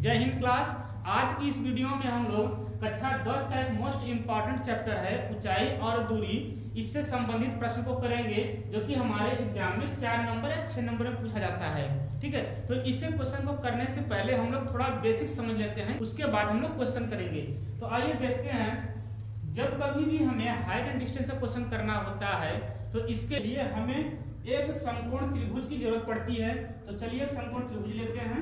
जय हिंद क्लास। आज की इस वीडियो में हम लोग कक्षा 10 का एक मोस्ट इम्पॉर्टेंट चैप्टर है ऊंचाई और दूरी, इससे संबंधित प्रश्न को करेंगे जो कि हमारे एग्जाम में 4 नंबर या 6 नंबर में पूछा जाता है। ठीक है, तो इसे क्वेश्चन को करने से पहले हम लोग थोड़ा बेसिक समझ लेते हैं, उसके बाद हम लोग क्वेश्चन करेंगे। तो आइए देखते हैं, जब कभी भी हमें हाइट एंड डिस्टेंस का क्वेश्चन करना होता है तो इसके लिए हमें एक समकोण त्रिभुज की जरूरत पड़ती है। तो चलिए एक समकोण त्रिभुज लेते हैं।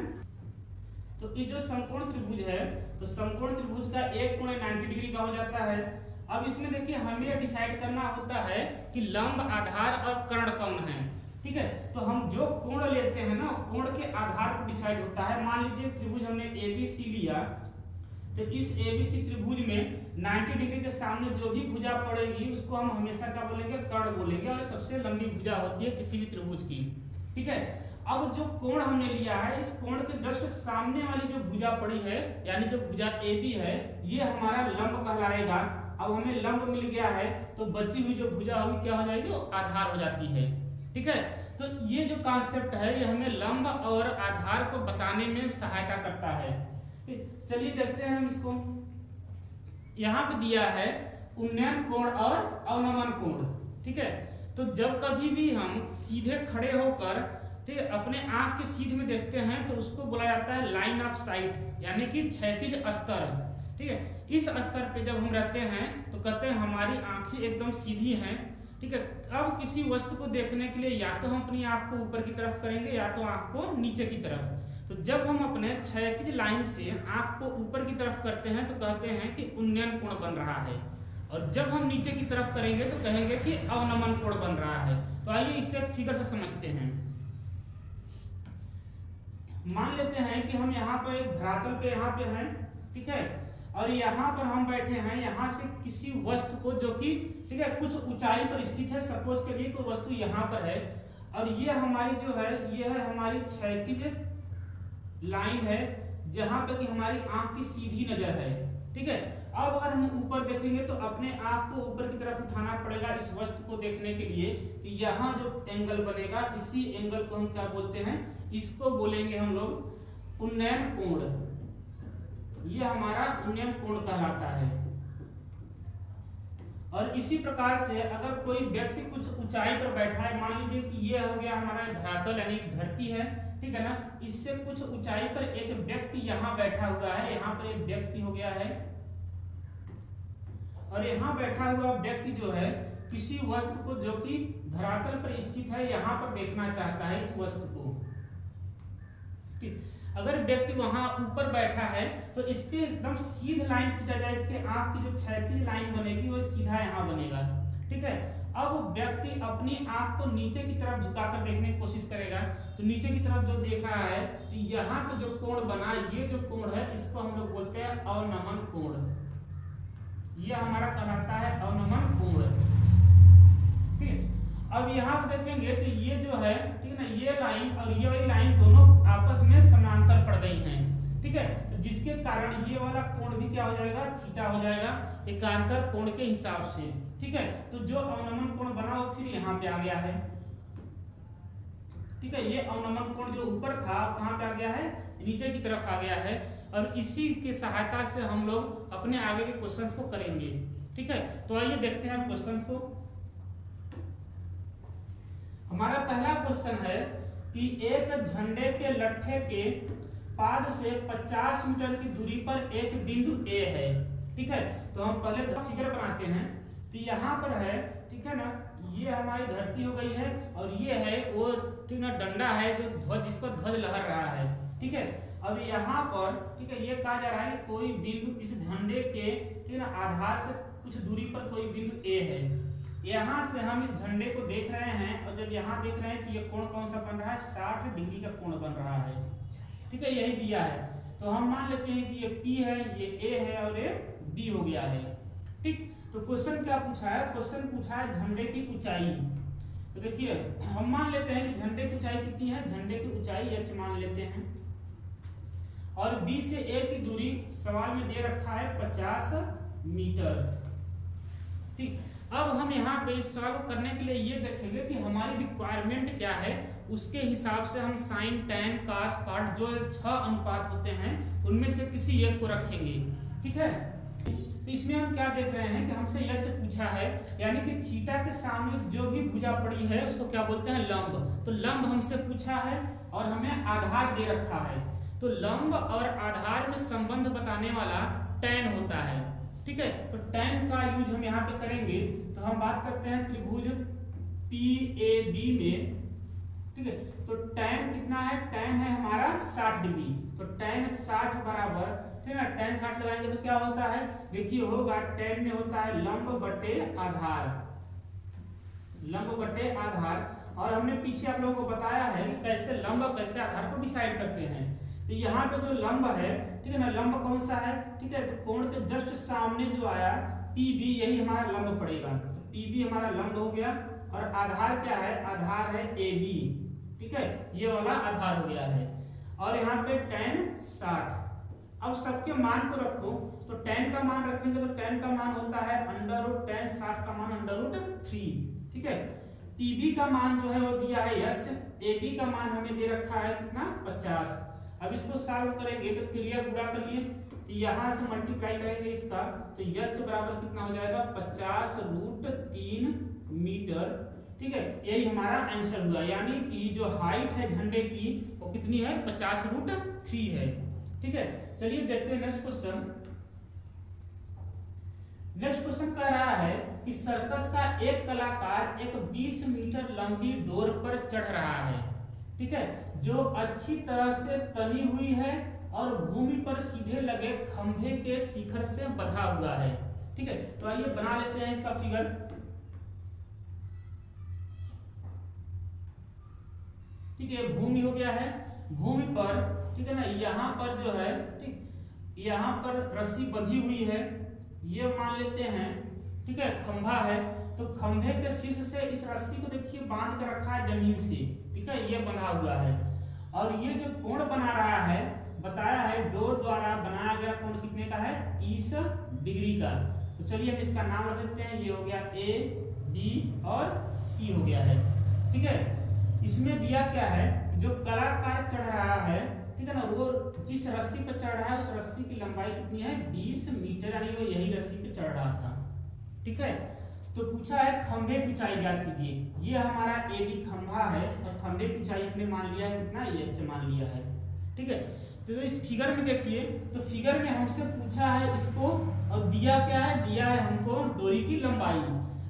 तो ये जो समकोण त्रिभुज है, तो समकोण त्रिभुज का एक कोण 90 डिग्री का हो जाता है। अब इसमें देखिए हमें यह डिसाइड करना होता है कि लंब, आधार और कर्ण कौन है। ठीक है, तो हम जो कोण लेते हैं ना, कोण के आधार पर डिसाइड होता है। मान लीजिए त्रिभुज हमने ABC लिया, तो इस ABC त्रिभुज में 90 डिग्री के सामने जो भी भुजा पड़ेगी उसको हम हमेशा क्या बोलेंगे, कर्ण बोलेंगे, और सबसे लंबी भुजा होती है किसी भी त्रिभुज की। ठीक है, अब जो कोण हमने लिया है, इस कोण के जस्ट सामने वाली जो भुजा पड़ी है, यानी जो भुजा AB है, ये हमारा लंब कहलाएगा। अब हमें लंब मिल गया है, तो बची हुई जो भुजा होगी क्या हो जाएगी, वो आधार हो जाती है। ठीक है, तो ये जो कॉन्सेप्ट है ये हमें लंब और आधार को बताने में सहायता करता है। चलिए देखते हैं हम इसको। यहाँ पे दिया है उन्नयन कोण और अवनमन कोण। ठीक है, तो जब कभी भी हम सीधे खड़े होकर, ठीक है, अपने आंख के सीध में देखते हैं तो उसको बोला जाता है लाइन ऑफ साइट, यानी कि क्षैतिज स्तर। ठीक है, इस स्तर पे जब हम रहते हैं तो कहते हैं हमारी आंखें एकदम सीधी हैं। ठीक है, अब किसी वस्तु को देखने के लिए या तो हम अपनी आंख को ऊपर की तरफ करेंगे या तो आंख को नीचे की तरफ। तो जब हम अपने क्षैतिज लाइन से आंख को ऊपर की तरफ करते हैं तो कहते हैं कि उन्नयन कोण बन रहा है, और जब हम नीचे की तरफ करेंगे तो कहेंगे कि अवनमन कोण बन रहा है। तो आइए इसे एक फिगर से समझते हैं। मान लेते हैं कि हम यहाँ पे धरातल पे यहाँ पे हैं, ठीक है, और यहाँ पर हम बैठे हैं। यहाँ से किसी वस्तु को जो कि, ठीक है, कुछ ऊंचाई पर स्थित है, सपोज करिए कोई वस्तु यहाँ पर है, और ये हमारी जो है, ये है हमारी क्षैतिज लाइन है जहां पे कि हमारी आंख की सीधी नजर है। ठीक है, अब अगर हम ऊपर देखेंगे तो अपने आंख को ऊपर की तरफ उठाना पड़ेगा इस वस्तु को देखने के लिए। तो यहाँ जो एंगल बनेगा, इसी एंगल को हम क्या बोलते हैं, इसको बोलेंगे हम लोग उन्नयन कोण। ये हमारा उन्नयन कोण कहलाता है। और इसी प्रकार से अगर कोई व्यक्ति कुछ ऊंचाई पर बैठा है, मान लीजिए कि ये हो गया हमारा धरातल यानी धरती है, ठीक है ना, इससे कुछ ऊंचाई पर एक व्यक्ति यहाँ बैठा हुआ है, यहाँ पर एक व्यक्ति हो गया है, और यहाँ बैठा हुआ व्यक्ति जो है किसी वस्तु को जो कि धरातल पर स्थित है यहाँ पर देखना चाहता है इस वस्तु को। अगर व्यक्ति वहां ऊपर बैठा है तो इसके एकदम सीधी लाइन खींचा जाए, इसके आंख की जो क्षैतिज लाइन बनेगी वो सीधा यहाँ बनेगा। ठीक है, अब व्यक्ति अपनी आंख को नीचे की तरफ झुकाकर देखने की कोशिश करेगा, तो नीचे की तरफ जो देख रहा है, तो यहाँ पे जो कोण बना, ये जो कोण है इसको हम लोग बोलते हैं अवनमन कोण। ये हमारा कहलाता है अवनमन कोण। ठीक है, अब यहाँ पे देखेंगे तो ये जो है, ठीक है ना, ये लाइन और ये वाली लाइन दोनों आपस में समांतर पड़ गई हैं। ठीक है, तो जिसके कारण ये वाला कोण भी क्या हो जाएगा, थीटा हो जाएगा एकांतर कोण के हिसाब से। ठीक है, तो जो अवनमन कोण बना वो फिर यहाँ पे आ गया है। ठीक है, ये अवनमन कोण जो ऊपर था कहाँ पे आ गया है, नीचे की तरफ आ गया है, और इसी की सहायता से हम लोग अपने आगे के क्वेश्चंस को करेंगे। ठीक है, तो आइए देखते हैं क्वेश्चंस को। हमारा पहला क्वेश्चन है कि एक झंडे के लट्ठे के पाद से 50 मीटर की दूरी पर एक बिंदु A है। ठीक है, तो हम पहले फिगर बनाते हैं। तो यहाँ पर है, ठीक है ना, ये हमारी धरती हो गई है, और ये है वो, ठीक ना, डंडा है जो ध्वज, जिस पर ध्वज लहर रहा है। ठीक है, अब यहाँ पर, ठीक है, ये कहा जा रहा है कि कोई बिंदु इस झंडे के, ठीक है ना, आधार से कुछ दूरी पर कोई बिंदु A है। यहाँ से हम इस झंडे को देख रहे हैं, और जब यहाँ देख रहे हैं तो ये कोण कौन सा बन रहा है, 60 डिग्री का कोण बन रहा है। ठीक है, यही दिया है। तो हम मान लेते हैं कि ये P है, ये A है और ये B हो गया है। ठीक, तो क्वेश्चन क्या पूछा है, क्वेश्चन पूछा है झंडे की ऊंचाई। तो देखिए हम मान लेते हैं कि झंडे की ऊंचाई कितनी है, झंडे की ऊंचाई h मान लेते हैं, और B से A की दूरी सवाल में दे रखा है 50 मीटर। ठीक, अब हम यहाँ पे इस सवाल को करने के लिए ये देखेंगे कि हमारी रिक्वायरमेंट क्या है, उसके हिसाब से हम साइन, टैन, कास, कॉट जो 6 अनुपात होते हैं उनमें से किसी एक को रखेंगे। ठीक है, तो इसमें हम क्या देख रहे हैं कि हमसे यह पूछा है, यानी कि थीटा के सामने जो भी भुजा पड़ी है उसको क्या बोलते हैं, लंब। तो लंब हमसे पूछा है और हमें आधार दे रखा है। तो लंब और आधार में संबंध बताने वाला टैन होता है। ठीक है, तो टैन का यूज हम यहाँ पे करेंगे। तो हम बात करते हैं त्रिभुज PAB में। ठीक है, तो टैन कितना है, टैन है हमारा 60 डिग्री। तो टैन 60 बराबर, ठीक है, टैन 60 लगाएंगे तो क्या होता है, देखिए होगा टैन में होता है लंब बटे आधार, लंब बटे आधार। और हमने पीछे आप लोगों को बताया है कि कैसे लंब कैसे आधार को डिसाइड करते हैं। तो यहाँ पे जो लंब है, ठीक है ना, लंब कौन सा है, ठीक है, तो कोण के जस्ट सामने जो आया PB, यही हमारा लंब पड़ेगा। तो PB हमारा लंब हो गया। और आधार क्या है, आधार है AB। ठीक है, ये वाला आधार हो गया है। और यहाँ पे टैन 60। अब सबके मान को रखो, तो टैन का मान रखेंगे तो टैन का मान होता है √ टैन 60 का मान √3। ठीक है, TB का मान जो है वो दिया है h, AB का मान हमें दे रखा है कितना, 50। अब इसको सॉल्व करेंगे तो त्रिज्या गुणा करिए, तो यहाँ से मल्टीप्लाई करेंगे इसका, तो h बराबर कितना हो जाएगा, 50√3 मीटर। ठीक है, यही हमारा आंसर हुआ, यानी कि जो हाइट है झंडे की वो कितनी है, 50√3 है। ठीक है, चलिए देखते हैं नेक्स्ट क्वेश्चन। नेक्स्ट क्वेश्चन कह रहा है कि सर्कस का एक कलाकार एक 20 मीटर लंबी डोर पर चढ़ रहा है। ठीक है, जो अच्छी तरह से तनी हुई है और भूमि पर सीधे लगे खंभे के शिखर से बंधा हुआ है। ठीक है, तो आइए बना लेते हैं इसका फिगर। ठीक है, भूमि हो गया है, भूमि पर, ठीक है ना, यहाँ पर जो है, ठीक, यहाँ पर रस्सी बंधी हुई है, ये मान लेते हैं। ठीक है, खंभा है, तो खंभे के शीर्ष से इस रस्सी को देखिए बांध कर रखा है जमीन से। ठीक है, ये बंधा हुआ है। और ये जो कोण बना रहा है, बताया है डोर द्वारा बनाया गया कोण कितने का है, 30 डिग्री का। तो चलिए हम इसका नाम रख देते हैं, ये हो गया A, B और C हो गया है। ठीक है, इसमें दिया क्या है, जो कलाकार चढ़ रहा है, ठीक है ना, वो जिस रस्सी पे चढ़ रहा है उस रस्सी की लंबाई कितनी है, 20 मीटर, यानी वो यही रस्सी पे चढ़ रहा था। ठीक है, तो पूछा है खंभे की ऊंचाई ज्ञात कीजिए। ये हमारा AB खंभा है और खंभे की ऊंचाई हमने मान लिया है कितना, h मान लिया है। ठीक है, तो इस फिगर में देखिए, तो फिगर में हमसे पूछा है इसको, और दिया क्या है, दिया है हमको डोरी की लंबाई।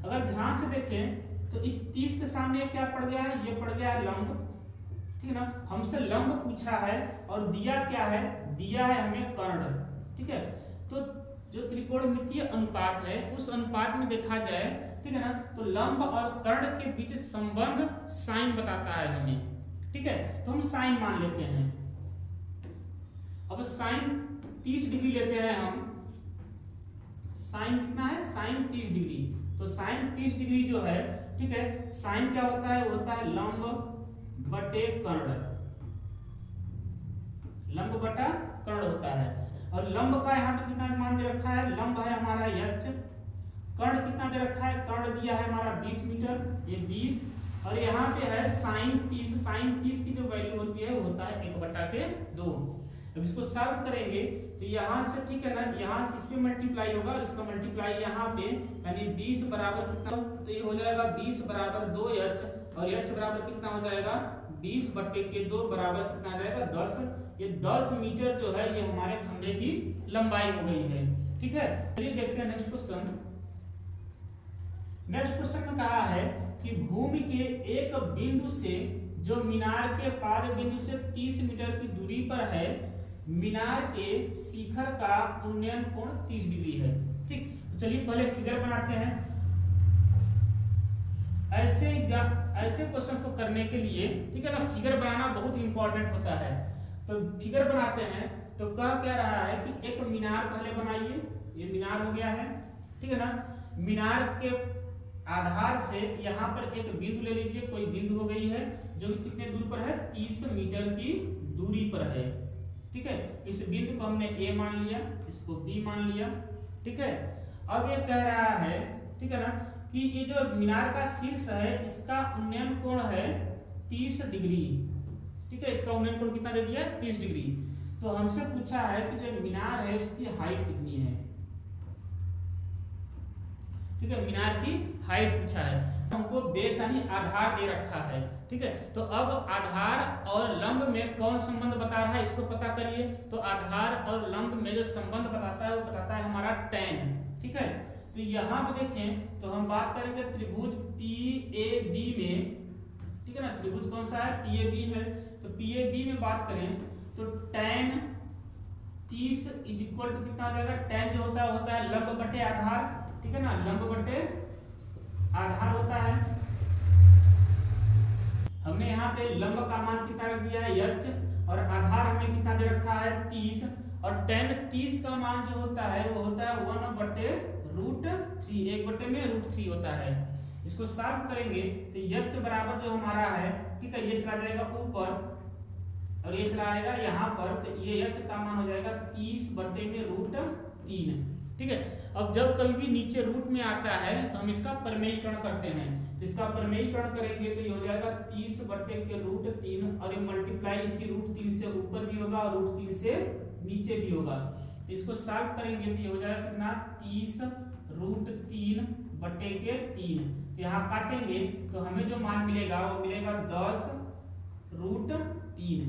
अगर ध्यान से देखें तो इस 30 के सामने क्या पड़ गया है, ये पड़ गया है लंब। ठीक है ना, हमसे लंब पूछा है और दिया क्या है, दिया है हमें कर्ण। ठीक है, तो जो त्रिकोणमितीय अनुपात है उस अनुपात में देखा जाए, ठीक है ना, तो लंब और कर्ण के बीच संबंध साइन बताता है हमें। ठीक है, तो हम साइन मान लेते हैं। अब साइन 30 डिग्री लेते हैं हम। साइन कितना है, साइन 30 डिग्री। तो साइन 30 डिग्री जो है, ठीक है, साइन क्या होता है, होता है लंब बटे कर्ण, लंब बटा कर्ण होता है। और लंब का यहाँ पे कितना मान दे रखा है, लंब है हमारा h, कर्ण कितना दे रखा है, कर्ण दिया है हमारा 20 मीटर, ये 20। और यहाँ पे है साइन 30, साइन 30 की जो वैल्यू होती है वो होता है 1/2। अब इसको सॉल्व करेंगे तो यहाँ से, ठीक है ना, यहाँ से इस पे मल्टीप्लाई होगा और इसका मल्टीप्लाई यहाँ पे, यानी 20 बराबर कितना, तो ये हो जाएगा 20 बराबर 2h, और h बराबर कितना हो जाएगा, 20/2 बराबर कितना आ जाएगा, 10। ये 10 मीटर जो है ये हमारे खंभे की लंबाई हो गई है। ठीक है, चलिए देखते हैं नेक्स्ट क्वेश्चन। नेक्स्ट क्वेश्चन में कहा है कि भूमि के एक बिंदु से जो मीनार के पार बिंदु से 30 मीटर की दूरी पर है, मीनार के शिखर का उन्नयन कोण 30 डिग्री है। ठीक, तो चलिए पहले फिगर बनाते हैं। ऐसे क्वेश्चंस को करने के लिए, ठीक है ना, फिगर बनाना बहुत इंपॉर्टेंट होता है। तो फिगर बनाते हैं, तो कह क्या रहा है कि एक मीनार पहले बनाइए, ये मीनार हो गया है। ठीक है ना, मीनार के आधार से यहाँ पर एक बिंदु ले लीजिए, कोई बिंदु हो गई है जो कि कितने दूर पर है, 30 मीटर की दूरी पर है। ठीक है, इस बिंदु को हमने A मान लिया, इसको B मान लिया। ठीक है, अब ये कह रहा है, ठीक है ना, कि ये जो मीनार का शीर्ष है इसका उन्नयन कोण है 30 डिग्री। ठीक है, इसका उन्नयन कोण कितना दे दिया है 30 डिग्री। तो हमसे पूछा है कि जो मीनार है उसकी हाइट कितनी है। ठीक है, मीनार की हाइट पूछा है, हमको बेस यानी आधार दे रखा है। ठीक है, तो अब आधार और लंब में कौन संबंध बता रहा है इसको पता करिए। तो आधार और लंब में जो संबंध बताता है वो बताता है हमारा tan। ठीक है, तो यहाँ पे देखें तो हम बात करेंगे त्रिभुज PAB में। ठीक है ना, त्रिभुज कौन सा है PAB है। तो PAB में बात करें तो tan 30 इज इक्वल टू कितना हो जाएगा। tan जो होता है लंब बटे आधार। ठीक है ना, लंब बटे आधार होता है। हमने यहाँ पे लंब का मान कितना रख दिया है h, और आधार हमें कितना दे रखा है 30, और tan 30 का मान जो होता है वो होता है 1/√3, 1/√3 होता है। इसको सॉल्व करेंगे तो h बराबर जो हमारा है, ठीक है, ये चला जाएगा ऊपर और ये चला आएगा यहाँ पर, तो ये h का मान हो जाएगा 30/√3। ठीक है, अब जब कभी भी नीचे रूट में आता है तो हम इसका परमेयीकरण करते हैं। तो इसका परमेयीकरण करेंगे तो ये हो जाएगा 30/√3, और ये मल्टीप्लाई इसी √3 से ऊपर भी होगा और √3 से नीचे भी होगा। तो इसको सॉल्व करेंगे तो ये हो जाएगा कितना 30√3/3। तो यहाँ काटेंगे तो हमें जो मान मिलेगा वो मिलेगा 10√3।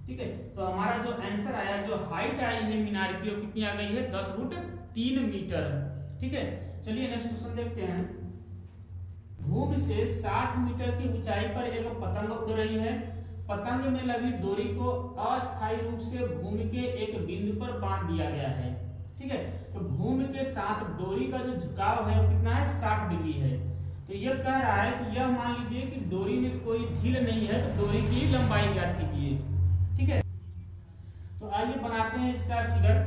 ठीक है, तो हमारा जो आंसर आया, जो हाइट आई है मीनार की, वो कितनी आ गई है 10√3 मीटर। ठीक है, चलिए नेक्स्ट क्वेश्चन देखते हैं। भूमि से 60 मीटर की ऊंचाई पर एक पतंग उड़ रही है। पतंग में लगी डोरी को अस्थायी रूप से भूमि के एक बिंदु पर बांध दिया गया है। ठीक है, तो भूमि के साथ डोरी का जो झुकाव है वो कितना है 60 डिग्री है। तो यह कह रहा है कि यह मान लीजिए कि डोरी में कोई ढील नहीं है, तो डोरी की लंबाई ज्ञात कीजिए। ठीक है, तो आइए बनाते हैं इसका फिगर।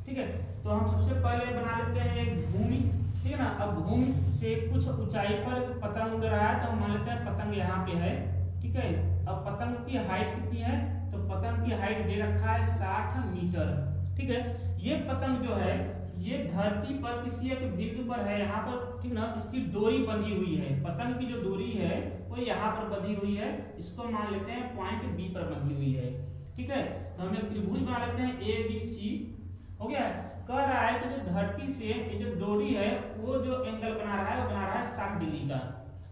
ठीक है, तो हम सबसे पहले बना लेते हैं एक भूमि। ठीक है ना, अब भूमि से कुछ ऊंचाई पर पतंग उड़ रहा है, तो हम मान लेते हैं पतंग यहाँ पे है। ठीक है, अब पतंग की हाइट कितनी है, तो पतंग की हाइट दे रखा है 60 मीटर। ठीक है, ये पतंग जो है ये धरती पर किसी एक बिंदु पर है, यहाँ पर। ठीक ना, इसकी डोरी बंधी हुई है, पतंग की जो डोरी है वो यहाँ पर बंधी हुई है, इसको मान लेते हैं पॉइंट B पर बंधी हुई है। ठीक है, तो हम एक त्रिभुज बना लेते हैं ABC। हो गया, कह रहा है कि जो धरती से ये जो डोरी है वो जो एंगल बना रहा है वो बना रहा है 60 डिग्री का।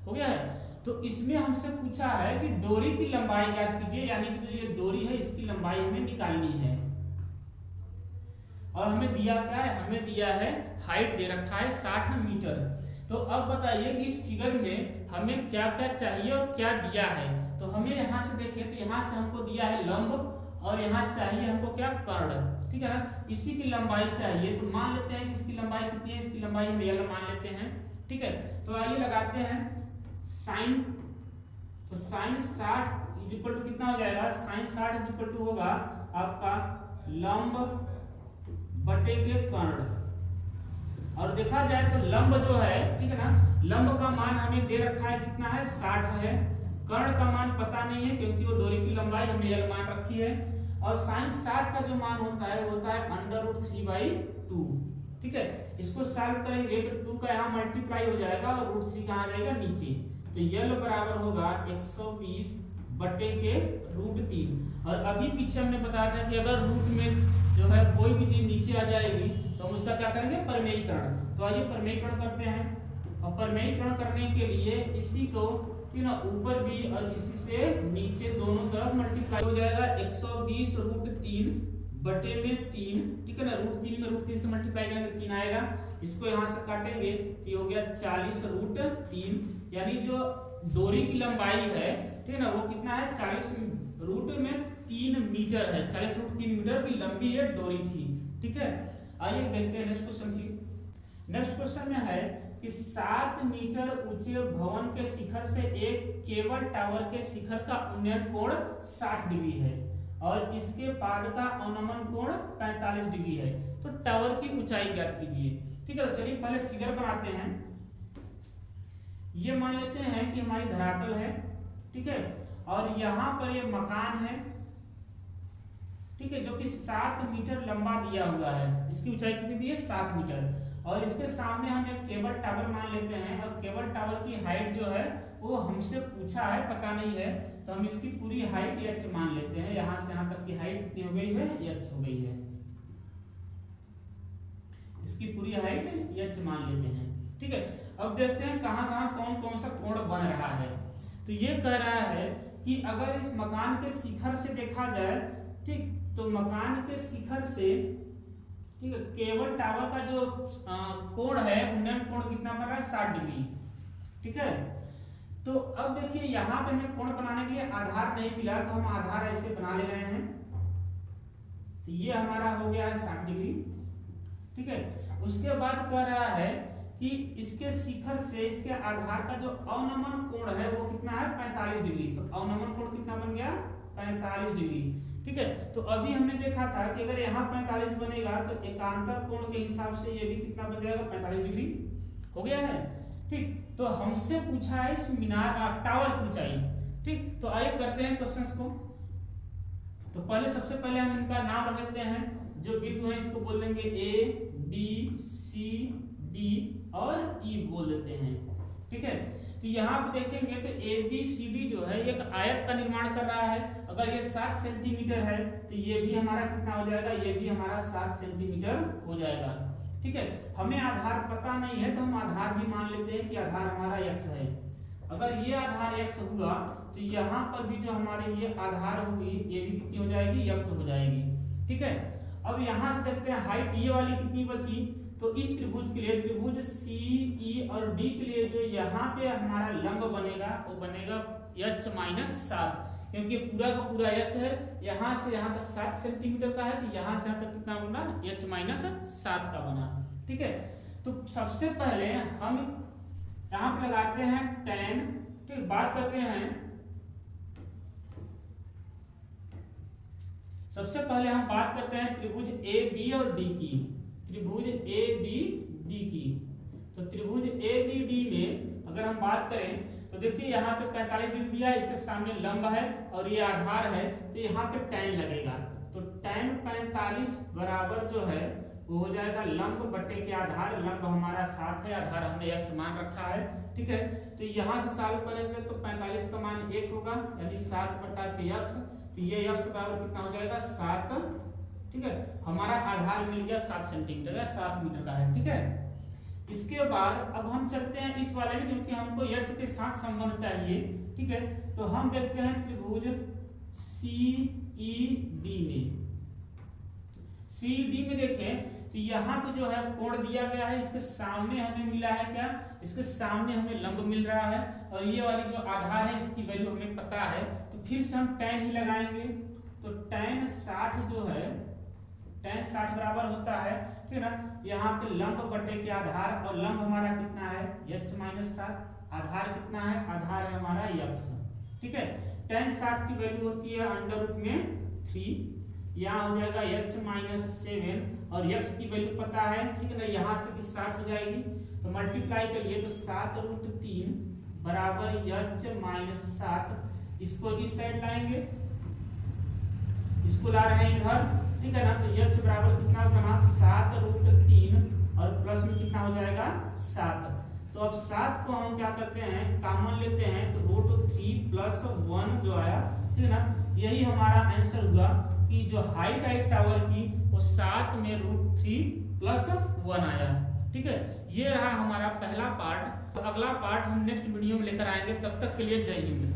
हो गया है, तो इसमें हमसे पूछा है कि डोरी की लंबाई ज्ञात कीजिए, यानी कि जो ये डोरी है इसकी लंबाई हमें निकालनी है। और हमें दिया क्या है, हमें दिया है हाइट दे रखा है 60 मीटर। तो अब बताइए कि इस फिगर में हमें क्या क्या चाहिए और क्या दिया है। तो हमें यहाँ से देखिए, तो यहाँ से हमको दिया है लंब, और यहाँ चाहिए हमको क्या कर्ण। ठीक है ना, इसी की लंबाई चाहिए। तो मान लेते हैं कि इसकी लंबाई कितनी है, इसकी लंबाई हम L मान लेते हैं। ठीक है, तो आइए लगाते हैं साइन। तो साइन 60 इज इक्वल टू कितना हो जाएगा, साइन 60 इज इक्वल टू होगा आपका लंब बटे के कर्ण। और देखा जाए तो लंब जो है, ठीक है ना, लंब का मान हमें दे रखा है कितना है 60 है। कर्ण का मान पता नहीं है क्योंकि वो डोरी की लंबाई हमने L मान रखी है। और साइन 60 का जो मान होता है वो होता है √3/2। ठीक है, इसको सॉल्व करेंगे तो 2 का यहाँ मल्टीप्लाई हो जाएगा और √3 कहाँ आ जाएगा नीचे। तो L बराबर होगा 120 बटे के √3। और अभी पीछे हमने बताया था कि अगर रूट में जो है कोई भी चीज नीचे आ जाएगी तो हम उसका क्या करेंगे, परमेयीकरण। तो आइए परमेयीकरण करते हैं। और परमेयीकरण करने के लिए इसी को ना ऊपर भी और इसी से नीचे दोनों तरफ मल्टीप्लाई हो जाएगा। 120 √3 बटे में 3। ठीक है ना, √3 में √3 से मल्टीप्लाई करेंगे 3 आएगा। इसको यहाँ से काटेंगे तो ये हो गया 40 √3, यानी जो डोरी की लंबाई है, ठीक है ना, वो कितना है 40 √3 मीटर है। 40 √3 मीटर की लंबी ये डोरी थी। ठीक है, आइए देखते हैं नेक्स्ट क्वेश्चन की। नेक्स्ट क्वेश्चन में है कि 7 मीटर ऊंचे भवन के शिखर से एक केबल टावर के शिखर का उन्नयन कोण 60 डिग्री है और इसके बाद का अवनमन कोण 45 डिग्री है। तो टावर की ऊंचाई ज्ञात कीजिए। ठीक है, तो चलिए पहले फिगर बनाते हैं। ये मान लेते हैं कि हमारी धरातल है। ठीक है, और यहाँ पर ये मकान है। ठीक है, जो कि 7 मीटर लंबा दिया हुआ है। इसकी ऊंचाई कितनी दी है 7 मीटर। और इसके सामने हम एक केबल टावर मान लेते हैं, और केबल टावर की हाइट जो है वो हमसे पूछा है, पता नहीं है, तो हम इसकी पूरी हाइट h मान लेते हैं। यहाँ से यहाँ तक की हाइट कितनी हो गई है, h हो गई है। इसकी पूरी हाइट h मान लेते हैं, ठीक है। अब देखते हैं कहाँ कहाँ कौन कौन सा कोण बन रहा है। तो ये कह रहा है कि अगर इस मकान के शिखर से देखा जाए, ठीक, तो मकान के शिखर से, ठीक है, केबल टावर का जो कोण है, उन्नयन कोण कितना बन रहा है, 60 डिग्री, ठीक है। तो अब देखिए यहाँ पे हमें कोण बनाने के लिए आधार नहीं मिला, तो हम आधार ऐसे बना ले रहे हैं। तो ये हमारा हो गया है 60 डिग्री, ठीक है। उसके बाद कह रहा है कि इसके शिखर से इसके आधार का जो अवनमन कोण है वो कितना है, 45 डिग्री। तो अवनमन कोण कितना बन गया, 45 डिग्री, ठीक है। तो अभी हमने देखा था कि अगर यहाँ 45 बनेगा तो एकांतर कोण के हिसाब से ये भी कितना बन जाएगा, 45 डिग्री हो गया है, ठीक। तो हमसे पूछा है इस मीनार टावर की ऊंचाई, ठीक। तो आइए करते हैं क्वेश्चंस को। तो पहले सबसे पहले हम इनका नाम रख लेते हैं। जो बिंदु है इसको बोल देंगे A, B, C, D और E बोल देते हैं, ठीक है। तो यहाँ पे देखेंगे तो ABCD जो है एक आयत का निर्माण कर रहा है। अगर ये 7 सेंटीमीटर है तो ये भी हमारा कितना हो जाएगा, ये भी हमारा 7 सेंटीमीटर हो जाएगा, ठीक है। हमें आधार पता नहीं है तो हम आधार भी मान लेते हैं कि आधार हमारा x है। अगर ये आधार x हुआ तो यहाँ पर भी जो हमारे ये आधार होगी ये भी कितनी हो जाएगी, x हो जाएगी, ठीक है। अब यहाँ से देखते हैं हाइट ये वाली कितनी बची। तो इस त्रिभुज के लिए, त्रिभुज CE और D के लिए जो यहाँ पे हमारा लंब बनेगा वो बनेगा h-7, क्योंकि पूरा का पूरा h है, यहाँ से यहाँ तक 7 सेंटीमीटर का है, तो यहाँ से यहाँ तक कितना बना, h-7 का बना, ठीक है। तो सबसे पहले हम यहाँ पे लगाते हैं tan, ठीक। बात करते हैं, सबसे पहले हम बात करते हैं त्रिभुज AB और D की, त्रिभुज ABD की। तो त्रिभुज ABD में अगर हम बात करें तो देखिए यहाँ पे 45 डिग्री दिया है, इसके सामने लंब है और ये आधार है, तो यहाँ पे tan लगेगा। तो tan 45 बराबर जो है वो हो जाएगा लंब बटे के आधार। लंब हमारा 7 है, आधार हमने x मान रखा है, ठीक है। तो यहाँ से सॉल्व करेंगे तो 45 का मान 1 होगा, यानी 7 बटा के x। तो ये x बराबर कितना हो जाएगा, 7, ठीक है। हमारा आधार मिल गया 7 सेंटीमीटर का, 7 मीटर का है, ठीक है। इसके बाद अब हम चलते हैं इस वाले में, क्योंकि हमको h के साथ संबंध चाहिए, ठीक है। तो हम देखते हैं त्रिभुज CED में। CED में देखें तो यहाँ पे जो है कोण दिया गया है, इसके सामने हमें मिला है क्या, इसके सामने हमें लंब मिल रहा है, और ये वाली जो आधार है इसकी वैल्यू हमें पता है। तो फिर से हम tan ही लगाएंगे। तो tan 60 जो है, tan 60 बराबर होता है, ठीक है ना, यहाँ पे लंब बटे के आधार, और लंब हमारा कितना है, h-7, आधार कितना है, आधार है हमारा x, ठीक है। tan 60 की वैल्यू होती है √3, यहाँ हो जाएगा h-7, और x की वैल्यू पता है, ठीक है ना, यहाँ से भी 7 हो जाएगी। तो मल्टीप्लाई करिए तो 7√3 बराबर h-7, इसको इस साइड लाएंगे, इसको ला रहे हैं इधर, ठीक है ना। तो h बराबर कितना बना, 7√3 और प्लस में कितना हो जाएगा, 7। तो अब 7 को हम क्या करते हैं, कॉमन लेते हैं, तो √3 + 1 जो आया, ठीक है ना, यही हमारा आंसर हुआ कि जो हाइट आई टावर की वो 7 में √3 + 1 आया, ठीक है। ये रहा हमारा पहला पार्ट। तो अगला पार्ट हम नेक्स्ट वीडियो में लेकर आएंगे, तब तक के लिए जय हिंद।